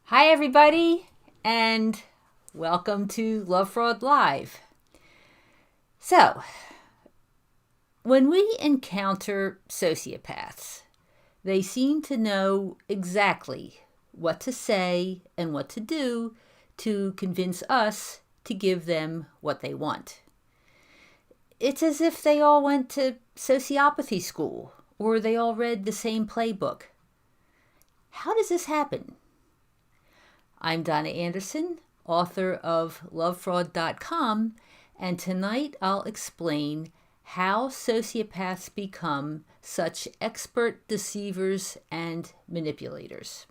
Hi, everybody, and welcome to Lovefraud Live. So, when we encounter sociopaths, they seem to know exactly what to say and what to do to convince us to give them what they want. It's as if they all went to sociopathy school or they all read the same playbook. How does this happen? I'm Donna Andersen, author of Lovefraud.com, and tonight I'll explain how sociopaths become such expert deceivers and manipulators.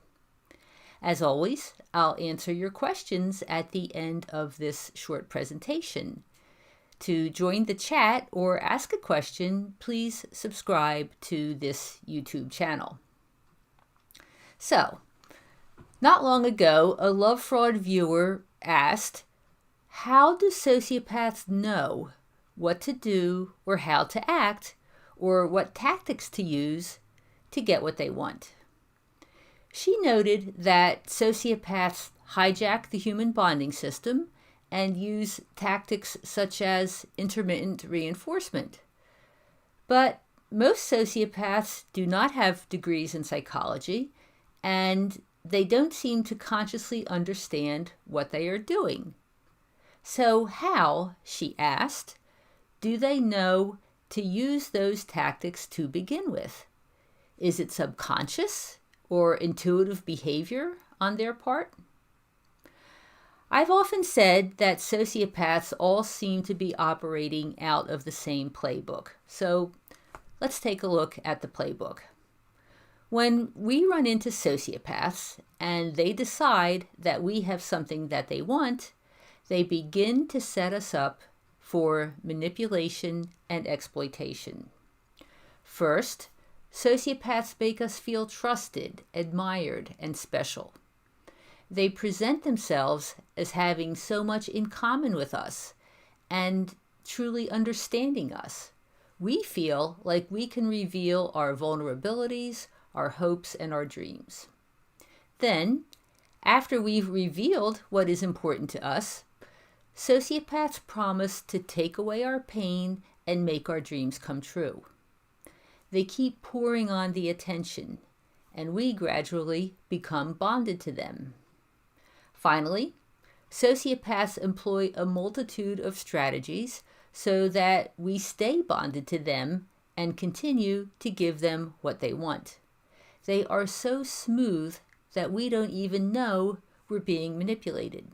As always, I'll answer your questions at the end of this short presentation. To join the chat or ask a question, please subscribe to this YouTube channel. So, not long ago, a Lovefraud viewer asked, how do sociopaths know what to do or how to act or what tactics to use to get what they want? She noted that sociopaths hijack the human bonding system and use tactics such as intermittent reinforcement. But most sociopaths do not have degrees in psychology, and they don't seem to consciously understand what they are doing. So how, she asked, do they know to use those tactics to begin with? Is it subconscious or intuitive behavior on their part? I've often said that sociopaths all seem to be operating out of the same playbook. So let's take a look at the playbook. When we run into sociopaths and they decide that we have something that they want, they begin to set us up for manipulation and exploitation. First, sociopaths make us feel trusted, admired, and special. They present themselves as having so much in common with us and truly understanding us. We feel like we can reveal our vulnerabilities, our hopes, and our dreams. Then, after we've revealed what is important to us, sociopaths promise to take away our pain and make our dreams come true. They keep pouring on the attention, and we gradually become bonded to them. Finally, sociopaths employ a multitude of strategies so that we stay bonded to them and continue to give them what they want. They are so smooth that we don't even know we're being manipulated.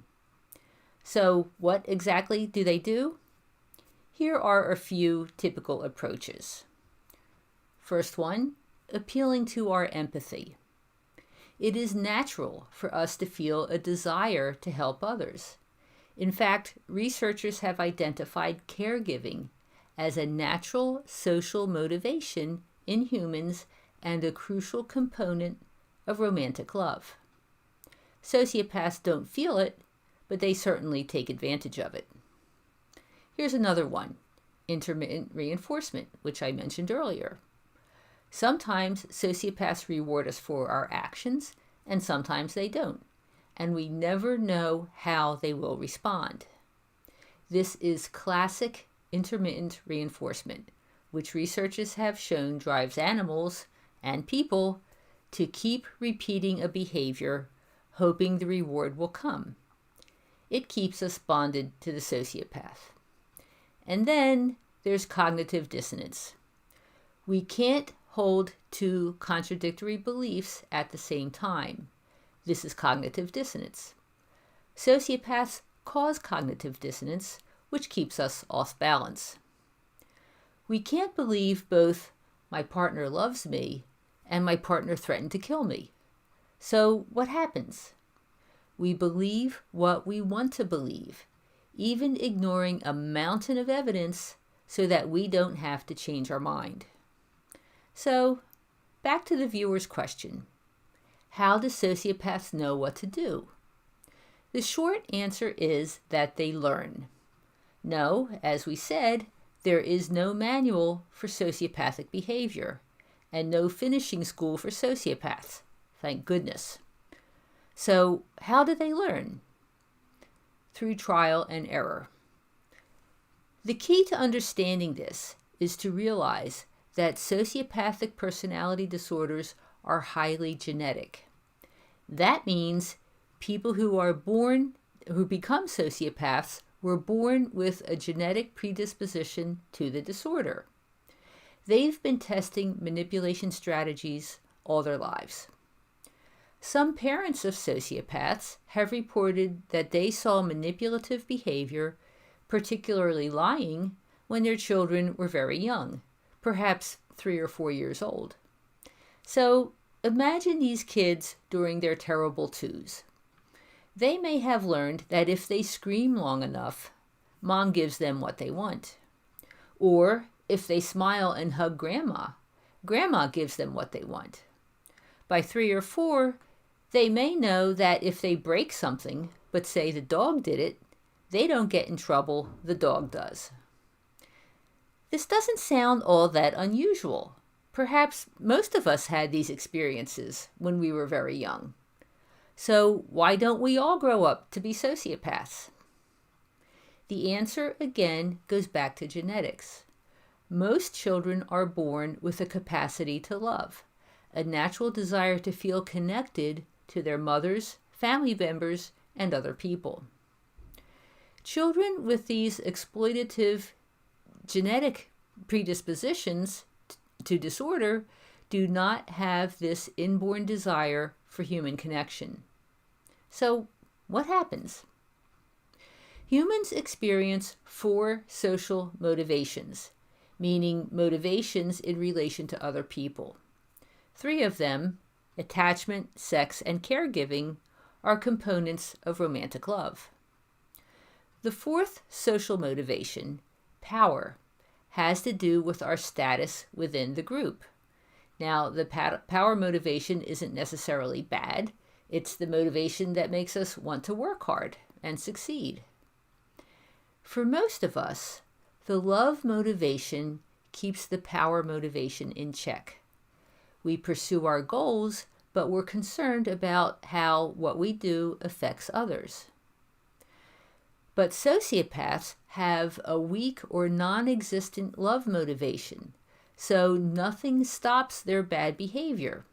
So what exactly do they do? Here are a few typical approaches. First one, appealing to our empathy. It is natural for us to feel a desire to help others. In fact, researchers have identified caregiving as a natural social motivation in humans and a crucial component of romantic love. Sociopaths don't feel it, but they certainly take advantage of it. Here's another one, intermittent reinforcement, which I mentioned earlier. Sometimes sociopaths reward us for our actions, and sometimes they don't, and we never know how they will respond. This is classic intermittent reinforcement, which researchers have shown drives animals and people to keep repeating a behavior, hoping the reward will come. It keeps us bonded to the sociopath. And then there's cognitive dissonance. We can't hold two contradictory beliefs at the same time. This is cognitive dissonance. Sociopaths cause cognitive dissonance, which keeps us off balance. We can't believe both my partner loves me and my partner threatened to kill me. So what happens? We believe what we want to believe, even ignoring a mountain of evidence so that we don't have to change our mind. So, back to the viewer's question. How do sociopaths know what to do? The short answer is that they learn. No, as we said, there is no manual for sociopathic behavior and no finishing school for sociopaths. Thank goodness. So how do they learn? Through trial and error. The key to understanding this is to realize that sociopathic personality disorders are highly genetic. That means people who become sociopaths were born with a genetic predisposition to the disorder. They've been testing manipulation strategies all their lives. Some parents of sociopaths have reported that they saw manipulative behavior, particularly lying, when their children were very young, perhaps 3 or 4 years old. So imagine these kids during their terrible twos. They may have learned that if they scream long enough, mom gives them what they want. Or if they smile and hug grandma, grandma gives them what they want. By 3 or 4, they may know that if they break something, but say the dog did it, they don't get in trouble, the dog does. This doesn't sound all that unusual. Perhaps most of us had these experiences when we were very young. So why don't we all grow up to be sociopaths? The answer, again, goes back to genetics. Most children are born with a capacity to love, a natural desire to feel connected to their mothers, family members, and other people. Children with these exploitative genetic predispositions to disorder do not have this inborn desire for human connection. So, what happens? Humans experience 4 social motivations, meaning motivations in relation to other people. 3 of them, attachment, sex, and caregiving, are components of romantic love. The 4th social motivation, power, has to do with our status within the group. Now, the power motivation isn't necessarily bad. It's the motivation that makes us want to work hard and succeed. For most of us, the love motivation keeps the power motivation in check. We pursue our goals, but we're concerned about how what we do affects others. But sociopaths have a weak or non-existent love motivation, so nothing stops their bad behavior.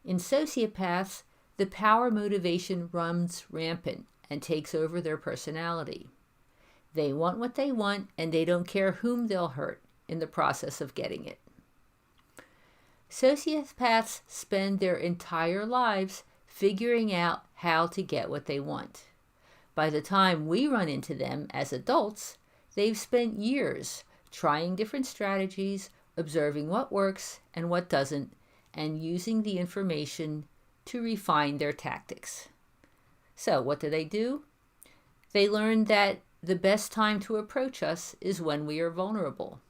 In sociopaths, the power motivation runs rampant and takes over their personality. They want what they want, and they don't care whom they'll hurt in the process of getting it. Sociopaths spend their entire lives figuring out how to get what they want. By the time we run into them as adults, they've spent years trying different strategies, observing what works and what doesn't, and using the information to refine their tactics. So what do? They learn that the best time to approach us is when we are vulnerable.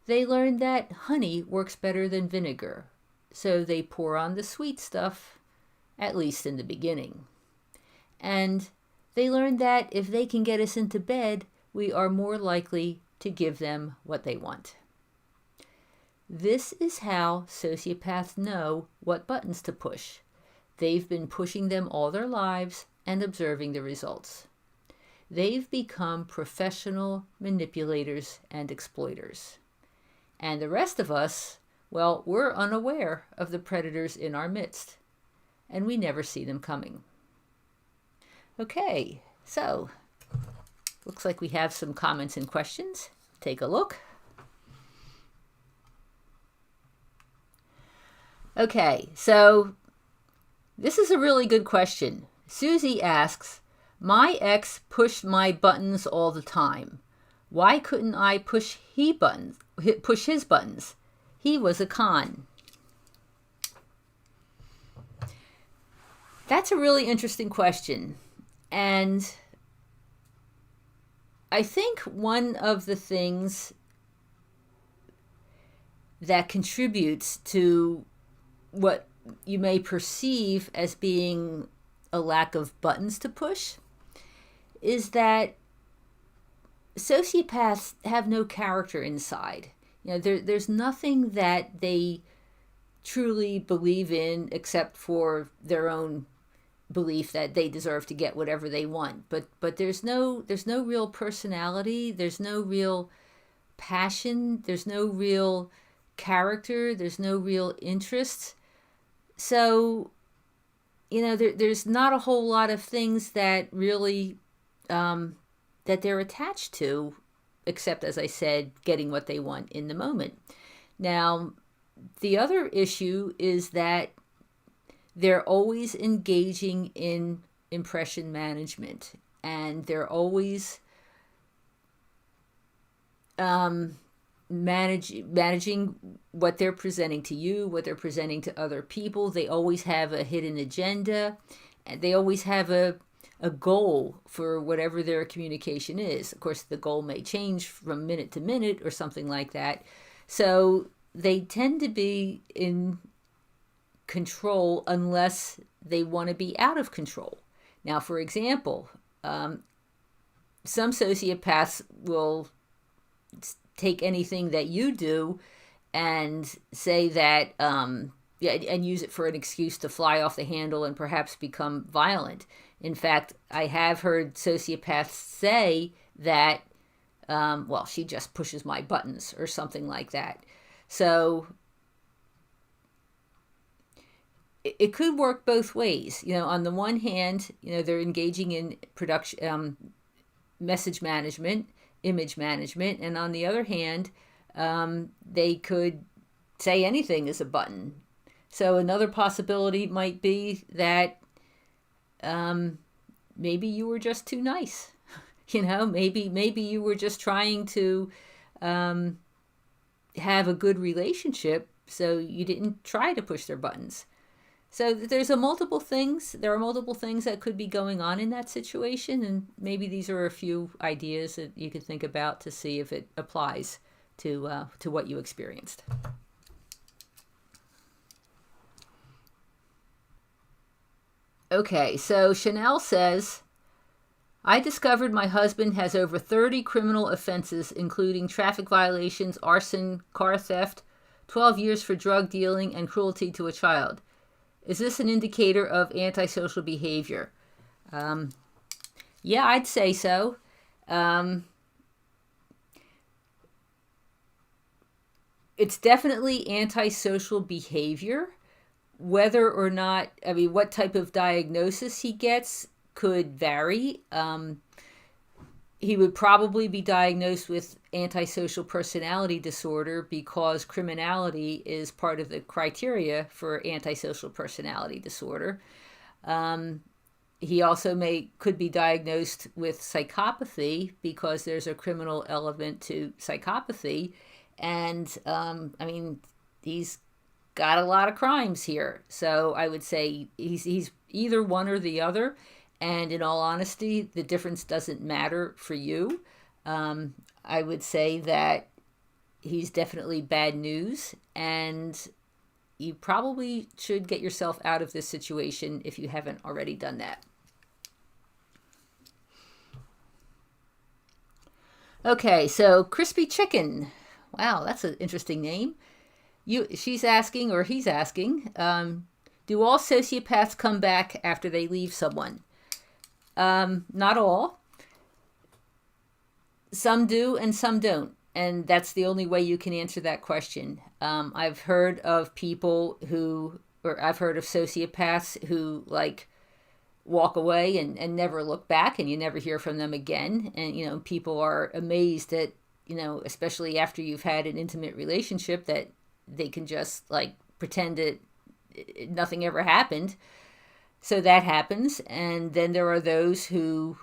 They learn that honey works better than vinegar, so they pour on the sweet stuff, at least in the beginning. And they learn that if they can get us into bed, we are more likely to give them what they want. This is how sociopaths know what buttons to push. They've been pushing them all their lives and observing the results. They've become professional manipulators and exploiters. And the rest of us, well, we're unaware of the predators in our midst, and we never see them coming. Okay, so looks like we have some comments and questions. Take a look. Okay, so this is a really good question. Susie asks, my ex pushed my buttons all the time. Why couldn't I push his buttons? He was a con. That's a really interesting question. And I think one of the things that contributes to what you may perceive as being a lack of buttons to push is that sociopaths have no character inside. There's nothing that they truly believe in except for their own belief that they deserve to get whatever they want. But there's no real personality, there's no real passion, there's no real character, there's no real interest. So, there's not a whole lot of things that really that they're attached to, except, as I said, getting what they want in the moment. Now, the other issue is that they're always engaging in impression management, and they're always managing what they're presenting to you, what they're presenting to other people. They always have a hidden agenda, and they always have a goal for whatever their communication is. Of course, the goal may change from minute to minute or something like that. So they tend to be in control unless they want to be out of control. Now, for example, some sociopaths will take anything that you do and say that, and use it for an excuse to fly off the handle and perhaps become violent. In fact, I have heard sociopaths say that, she just pushes my buttons or something like that. So it could work both ways. On the one hand, they're engaging in production, message management, image management, and on the other hand, they could say anything is a button. So another possibility might be that maybe you were just too nice. Maybe you were just trying to have a good relationship, so you didn't try to push their buttons. So there are multiple things that could be going on in that situation, and maybe these are a few ideas that you could think about to see if it applies to what you experienced. Okay, so Chanel says, I discovered my husband has over 30 criminal offenses, including traffic violations, arson, car theft, 12 years for drug dealing, and cruelty to a child. Is this an indicator of antisocial behavior? Yeah, I'd say so. It's definitely antisocial behavior. Whether or not, what type of diagnosis he gets could vary. He would probably be diagnosed with antisocial personality disorder because criminality is part of the criteria for antisocial personality disorder. He also could be diagnosed with psychopathy because there's a criminal element to psychopathy. And, he's got a lot of crimes here. So I would say he's either one or the other. And in all honesty, the difference doesn't matter for you. I would say that he's definitely bad news, and you probably should get yourself out of this situation if you haven't already done that. Okay, so Crispy Chicken. Wow, that's an interesting name. She's asking, or he's asking, do all sociopaths come back after they leave someone? Not all. Some do and some don't. And that's the only way you can answer that question. I've heard of I've heard of sociopaths who walk away and never look back, and you never hear from them again. And, people are amazed that, especially after you've had an intimate relationship, that they can just pretend that nothing ever happened. So that happens. And then there are those who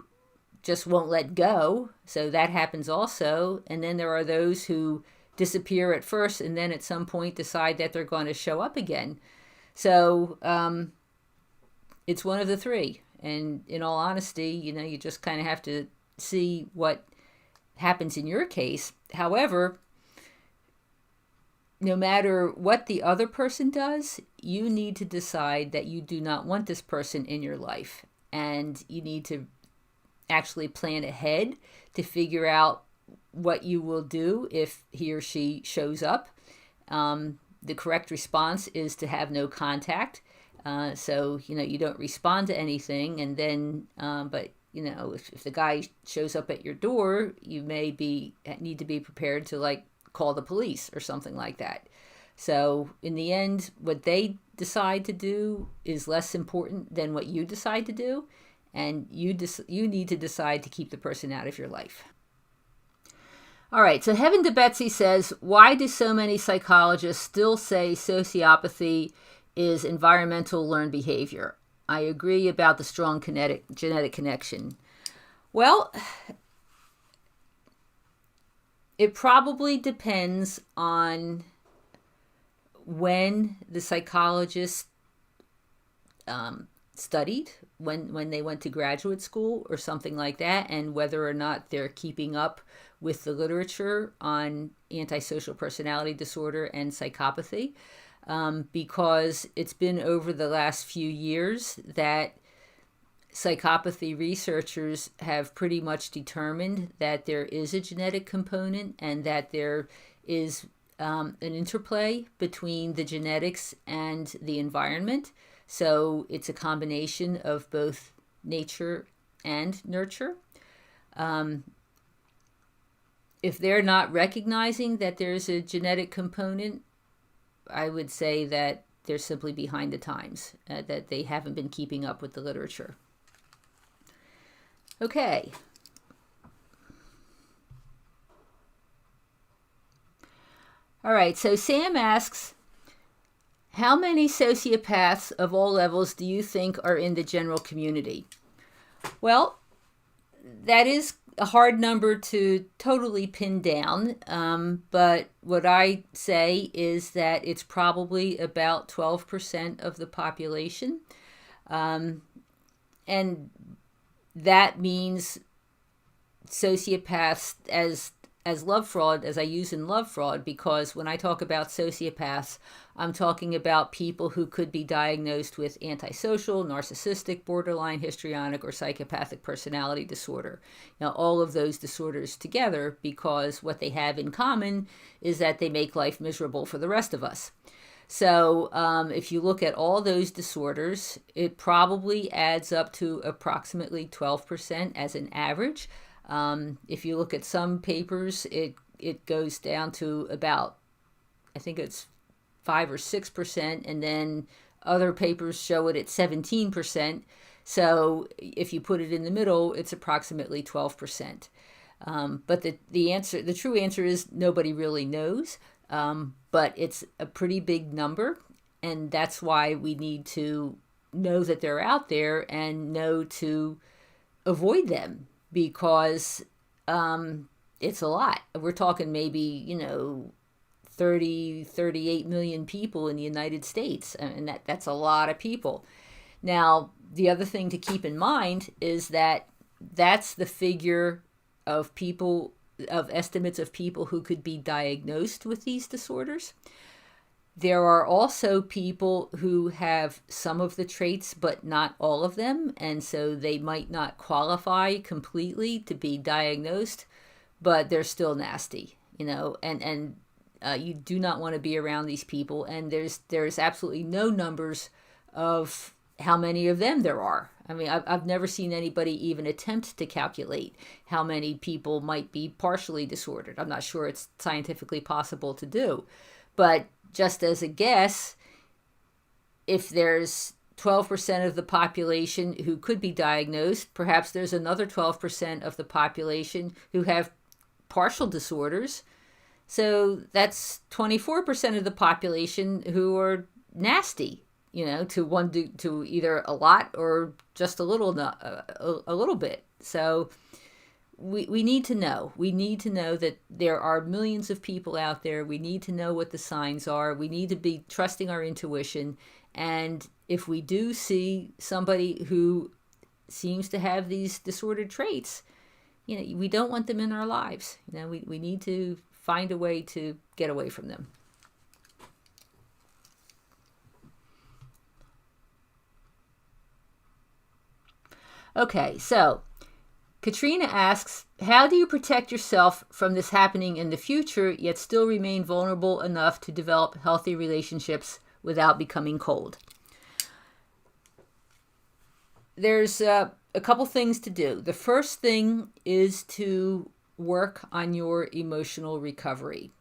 just won't let go. So that happens also. And then there are those who disappear at first and then at some point decide that they're going to show up again. So it's one of the three. And in all honesty, you just kind of have to see what happens in your case. However, no matter what the other person does, you need to decide that you do not want this person in your life. And you need to actually plan ahead to figure out what you will do if he or she shows up. The correct response is to have no contact. So, you don't respond to anything, and then, but, if the guy shows up at your door, you need to be prepared to like call the police or something like that. So in the end, what they decide to do is less important than what you decide to do, and you need to decide to keep the person out of your life. All right, so Heaven to Betsy says, why do so many psychologists still say sociopathy is environmental learned behavior? I agree about the strong genetic connection. Well, it probably depends on when the psychologist studied, when they went to graduate school or something like that, and whether or not they're keeping up with the literature on antisocial personality disorder and psychopathy. Because it's been over the last few years that psychopathy researchers have pretty much determined that there is a genetic component and that there is an interplay between the genetics and the environment. So it's a combination of both nature and nurture. If they're not recognizing that there's a genetic component, I would say that they're simply behind the times, that they haven't been keeping up with the literature. Okay. All right, so Sam asks, how many sociopaths of all levels do you think are in the general community? Well, that is a hard number to totally pin down, but what I say is that it's probably about 12% of the population, and that means sociopaths as Lovefraud, as I use in Lovefraud, because when I talk about sociopaths, I'm talking about people who could be diagnosed with antisocial, narcissistic, borderline, histrionic, or psychopathic personality disorder. Now, all of those disorders together, because what they have in common is that they make life miserable for the rest of us. So if you look at all those disorders, it probably adds up to approximately 12% as an average. If you look at some papers, it goes down to about, I think it's 5 or 6%, and then other papers show it at 17%. So if you put it in the middle, it's approximately 12%. But the true answer is nobody really knows, but it's a pretty big number, and that's why we need to know that they're out there and know to avoid them, because it's a lot. We're talking maybe, 38 million people in the United States, and that's a lot of people. Now, the other thing to keep in mind is that that's the figure of estimates of people who could be diagnosed with these disorders. There are also people who have some of the traits, but not all of them, and so they might not qualify completely to be diagnosed, but they're still nasty, and you do not want to be around these people, and there's absolutely no numbers of how many of them there are. I mean, I've never seen anybody even attempt to calculate how many people might be partially disordered. I'm not sure it's scientifically possible to do, but just as a guess, if there's 12% of the population who could be diagnosed, perhaps there's another 12% of the population who have partial disorders. So that's 24% of the population who are nasty, to either a lot or just a little bit. So we need to know. We need to know that there are millions of people out there. We need to know what the signs are. We need to be trusting our intuition. And if we do see somebody who seems to have these disordered traits, we don't want them in our lives. We need to find a way to get away from them. Okay, so Katrina asks, how do you protect yourself from this happening in the future, yet still remain vulnerable enough to develop healthy relationships without becoming cold? there's a couple things to do. The first thing is to work on your emotional recovery.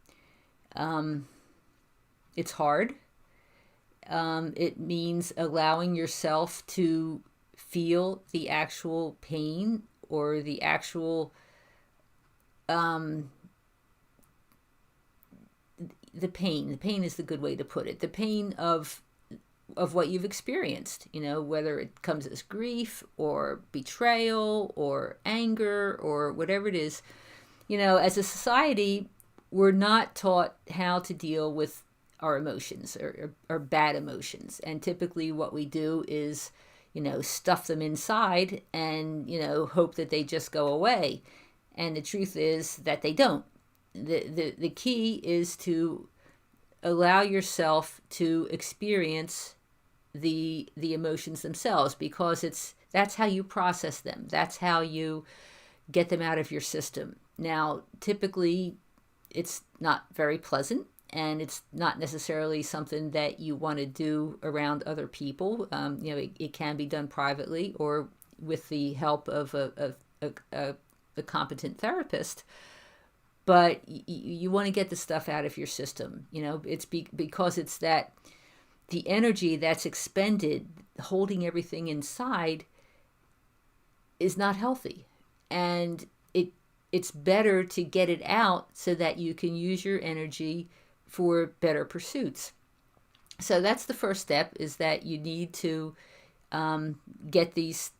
It's hard. It means allowing yourself to feel the actual pain or the actual the pain. The pain is the good way to put it. The pain of what you've experienced, whether it comes as grief or betrayal or anger or whatever it is. As a society, we're not taught how to deal with our emotions or bad emotions. And typically what we do is, stuff them inside and, hope that they just go away. And the truth is that they don't. The key is to allow yourself to experience the emotions themselves, because that's how you process them. That's how you get them out of your system. Now, typically, it's not very pleasant, and it's not necessarily something that you want to do around other people. It can be done privately or with the help of a competent therapist. But you want to get the stuff out of your system. It's because it's that the energy that's expended holding everything inside is not healthy. And it's better to get it out so that you can use your energy for better pursuits. So that's the first step, is that you need to get these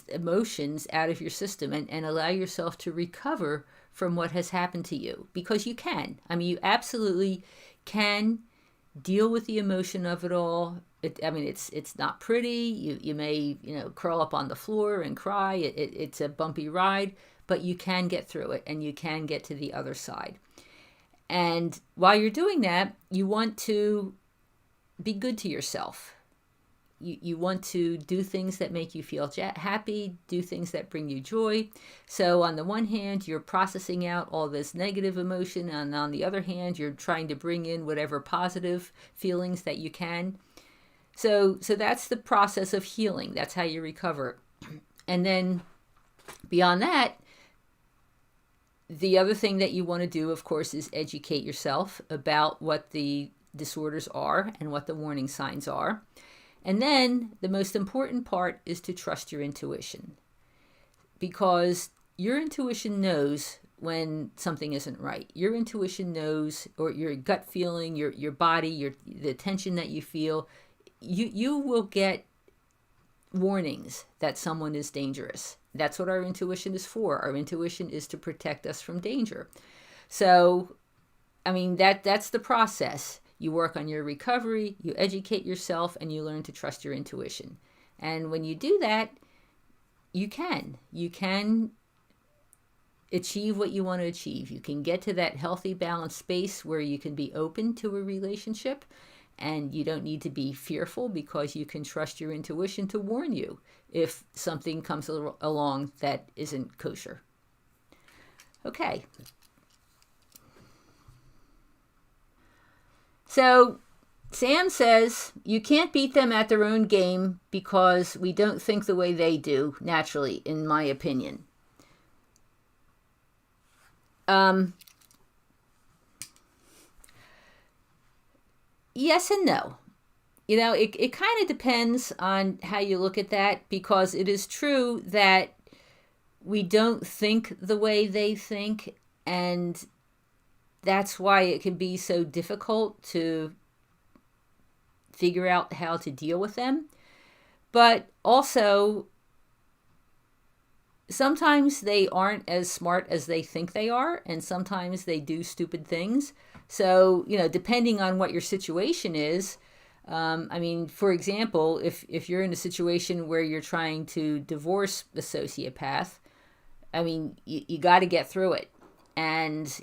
emotions out of your system and allow yourself to recover from what has happened to you, because you can. You absolutely can deal with the emotion of it all. It's not pretty. You may curl up on the floor and cry. It's a bumpy ride, but you can get through it and you can get to the other side. And while you're doing that, you want to be good to yourself. You want to do things that make you feel happy, do things that bring you joy. So on the one hand, you're processing out all this negative emotion, and on the other hand, you're trying to bring in whatever positive feelings that you can. So that's the process of healing. That's how you recover. And then beyond that, the other thing that you want to do, of course, is educate yourself about what the disorders are and what the warning signs are. And then the most important part is to trust your intuition, because your intuition knows when something isn't right. Your intuition knows, or your gut feeling, your body, the tension that you feel, you will get warnings that someone is dangerous. That's what our intuition is for. Our intuition is to protect us from danger. So, that's the process. You work on your recovery, you educate yourself, and you learn to trust your intuition. And when you do that, you can achieve what you want to achieve. You can get to that healthy, balanced space where you can be open to a relationship, and you don't need to be fearful, because you can trust your intuition to warn you if something comes along that isn't kosher. Okay. So Sam says you can't beat them at their own game because we don't think the way they do, naturally, in my opinion. Yes and no. It kind of depends on how you look at that, because it is true that we don't think the way they think, and that's why it can be so difficult to figure out how to deal with them. But also, sometimes they aren't as smart as they think they are, and sometimes they do stupid things. So, depending on what your situation is, for example, if you're in a situation where you're trying to divorce a sociopath, you got to get through it. And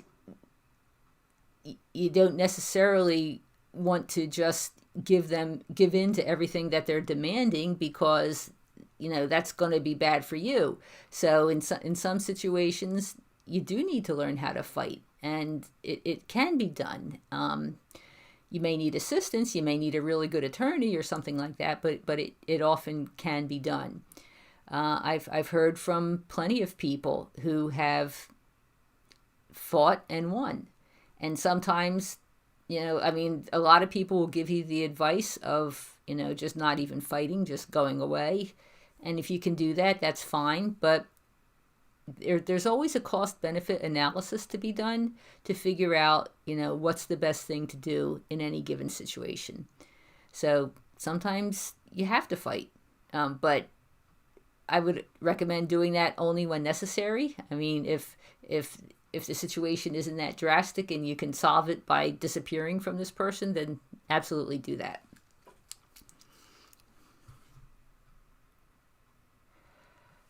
you don't necessarily want to just give in to everything that they're demanding, because that's going to be bad for you. So in some situations, you do need to learn how to fight, and it can be done. You may need assistance, you may need a really good attorney or something like that, but it often can be done. I've heard from plenty of people who have fought and won. And sometimes, a lot of people will give you the advice of, just not even fighting, just going away. And if you can do that, that's fine. But there's always a cost-benefit analysis to be done to figure out, what's the best thing to do in any given situation. So sometimes you have to fight, but I would recommend doing that only when necessary. I mean, if the situation isn't that drastic and you can solve it by disappearing from this person, then absolutely do that.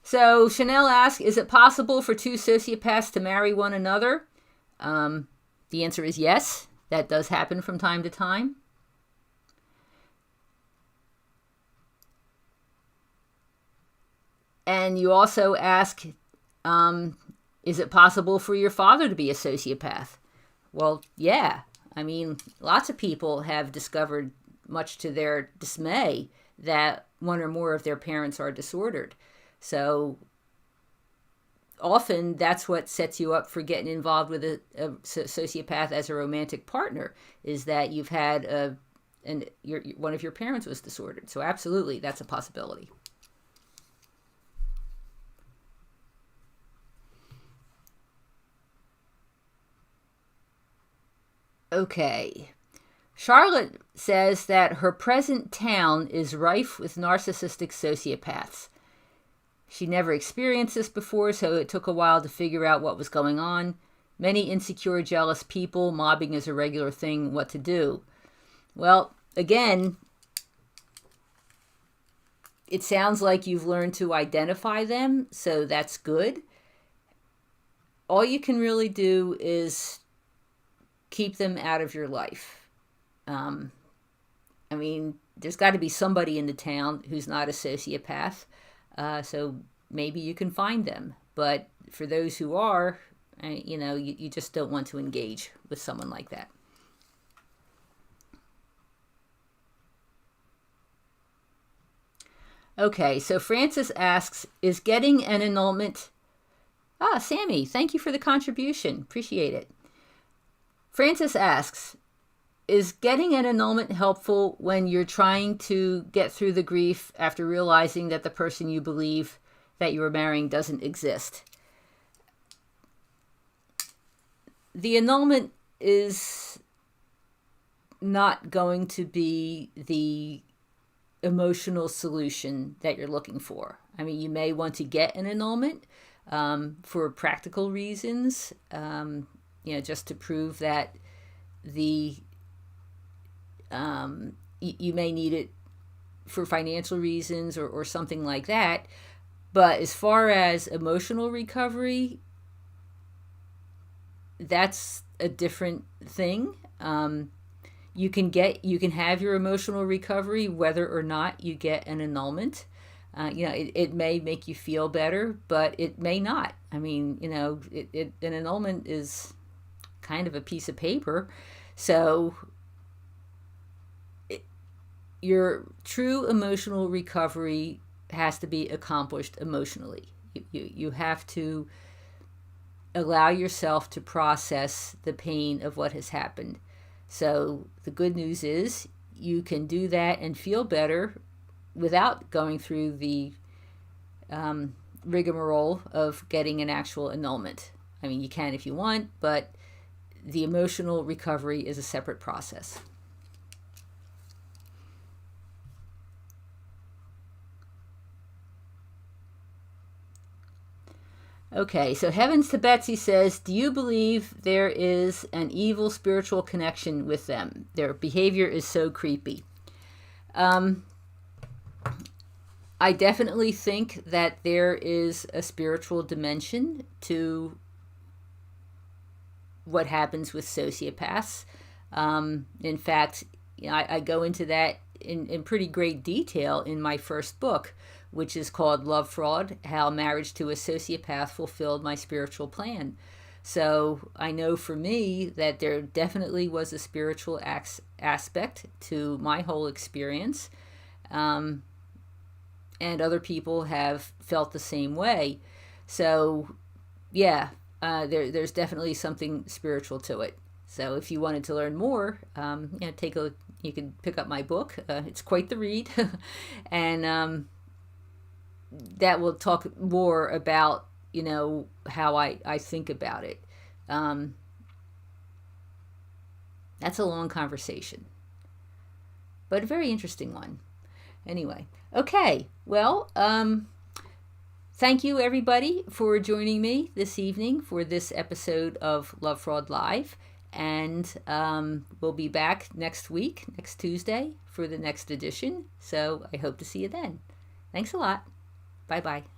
So Chanel asks, is it possible for two sociopaths to marry one another? The answer is yes. That does happen from time to time. And you also ask, is it possible for your father to be a sociopath? Well, yeah. I mean, lots of people have discovered, much to their dismay, that one or more of their parents are disordered. So often that's what sets you up for getting involved with a sociopath as a romantic partner, is that you've had one of your parents was disordered. So absolutely, that's a possibility. Okay. Charlotte says that her present town is rife with narcissistic sociopaths. She never experienced this before, so it took a while to figure out what was going on. Many insecure, jealous people, mobbing is a regular thing, what to do? Well, again, it sounds like you've learned to identify them, so that's good. All you can really do is keep them out of your life. There's got to be somebody in the town who's not a sociopath. So maybe you can find them. But for those who are, you just don't want to engage with someone like that. Okay, so Francis asks, is getting an annulment... Sammy, thank you for the contribution. Appreciate it. Francis asks, is getting an annulment helpful when you're trying to get through the grief after realizing that the person you believe that you were marrying doesn't exist? The annulment is not going to be the emotional solution that you're looking for. You may want to get an annulment for practical reasons, just to prove that you may need it for financial reasons or something like that. But as far as emotional recovery, that's a different thing. You can have your emotional recovery whether or not you get an annulment. It may make you feel better, but it may not. An annulment is kind of a piece of paper. So your true emotional recovery has to be accomplished emotionally. You have to allow yourself to process the pain of what has happened. So the good news is you can do that and feel better without going through the rigmarole of getting an actual annulment. You can if you want, but the emotional recovery is a separate process. Okay, so Heavens to Betsy says, do you believe there is an evil spiritual connection with them? Their behavior is so creepy. I definitely think that there is a spiritual dimension to what happens with sociopaths. In fact, I go into that in pretty great detail in my first book, which is called Lovefraud, How Marriage to a Sociopath Fulfilled My Spiritual Plan. So I know for me that there definitely was a spiritual aspect to my whole experience. And other people have felt the same way. So, yeah, there's definitely something spiritual to it. So if you wanted to learn more, you can pick up my book. It's quite the read. And that will talk more about, how I think about it. That's a long conversation, but a very interesting one. Anyway, okay. Well, thank you everybody for joining me this evening for this episode of Lovefraud Live. And we'll be back next week, next Tuesday, for the next edition. So I hope to see you then. Thanks a lot. Bye-bye.